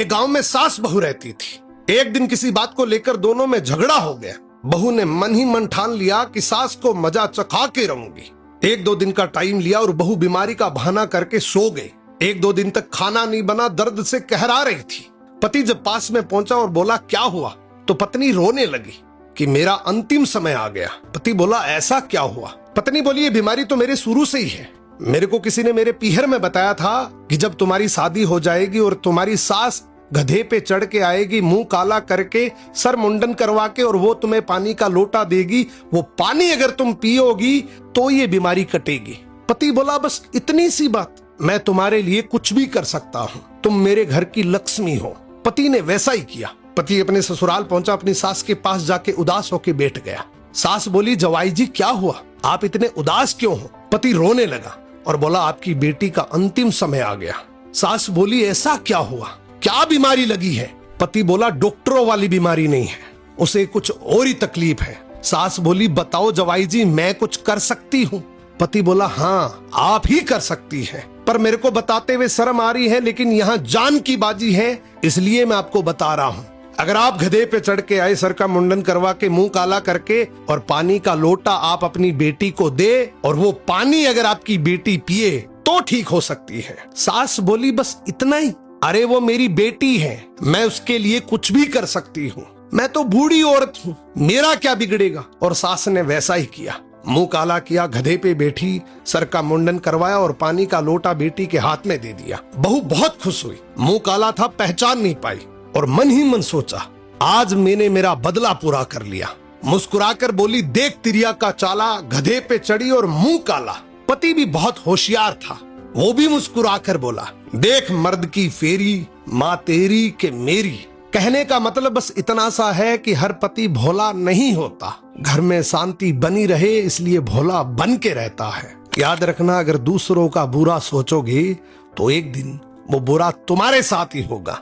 एक गांव में सास बहू रहती थी। एक दिन किसी बात को लेकर दोनों में झगड़ा हो गया। बहू ने मन ही मन ठान लिया कि सास को मजा चखा के रहूंगी। 1-2 दिन का टाइम लिया और बहू बीमारी का बहाना करके सो गई। 1-2 दिन तक खाना नहीं बना, दर्द से कहरा रही थी। पति जब पास में पहुंचा और बोला क्या हुआ, तो पत्नी रोने लगी कि मेरा अंतिम समय आ गया। पति बोला ऐसा क्या हुआ? पत्नी बोली ये बीमारी तो मेरे शुरू से ही है। मेरे को किसी ने मेरे पीहर में बताया था कि जब तुम्हारी शादी हो जाएगी और तुम्हारी सास गधे पे चढ़ के आएगी, मुंह काला करके, सर मुंडन करवा के, और वो तुम्हें पानी का लोटा देगी, वो पानी अगर तुम पियोगी तो ये बीमारी कटेगी। पति बोला बस इतनी सी बात, मैं तुम्हारे लिए कुछ भी कर सकता हूँ, तुम मेरे घर की लक्ष्मी हो। पति ने वैसा ही किया। पति अपने ससुराल पहुंचा, अपनी सास के पास जाके उदास होके बैठ गया। सास बोली जवाई जी क्या हुआ, आप इतने उदास क्यों हो? पति रोने लगा और बोला आपकी बेटी का अंतिम समय आ गया। सास बोली ऐसा क्या हुआ, क्या बीमारी लगी है? पति बोला डॉक्टरों वाली बीमारी नहीं है, उसे कुछ और ही तकलीफ है। सास बोली बताओ जवाई जी, मैं कुछ कर सकती हूँ? पति बोला हाँ आप ही कर सकती हैं, पर मेरे को बताते हुए शर्म आ रही है, लेकिन यहाँ जान की बाजी है इसलिए मैं आपको बता रहा हूँ। अगर आप गधे पे चढ़ के आए, सर का मुंडन करवा के, मुंह काला करके, और पानी का लोटा आप अपनी बेटी को दे और वो पानी अगर आपकी बेटी पिए तो ठीक हो सकती है। सास बोली बस इतना ही? अरे वो मेरी बेटी है, मैं उसके लिए कुछ भी कर सकती हूँ, मैं तो बूढ़ी औरत हूँ, मेरा क्या बिगड़ेगा? और सास ने वैसा ही किया। मुंह काला किया, गधे पे बैठी, सर का मुंडन करवाया और पानी का लोटा बेटी के हाथ में दे दिया। बहू बहुत खुश हुई। मुंह काला था, पहचान नहीं पाई, और मन ही मन सोचा आज मैंने मेरा बदला पूरा कर लिया। मुस्कुराकर बोली देख तिरिया का चाला, गधे पे चढ़ी और मुंह काला। पति भी बहुत होशियार था, वो भी मुस्कुराकर बोला देख मर्द की फेरी, माँ तेरी के मेरी। कहने का मतलब बस इतना सा है कि हर पति भोला नहीं होता, घर में शांति बनी रहे इसलिए भोला बन के रहता है। याद रखना अगर दूसरों का बुरा सोचोगे तो एक दिन वो बुरा तुम्हारे साथ ही होगा।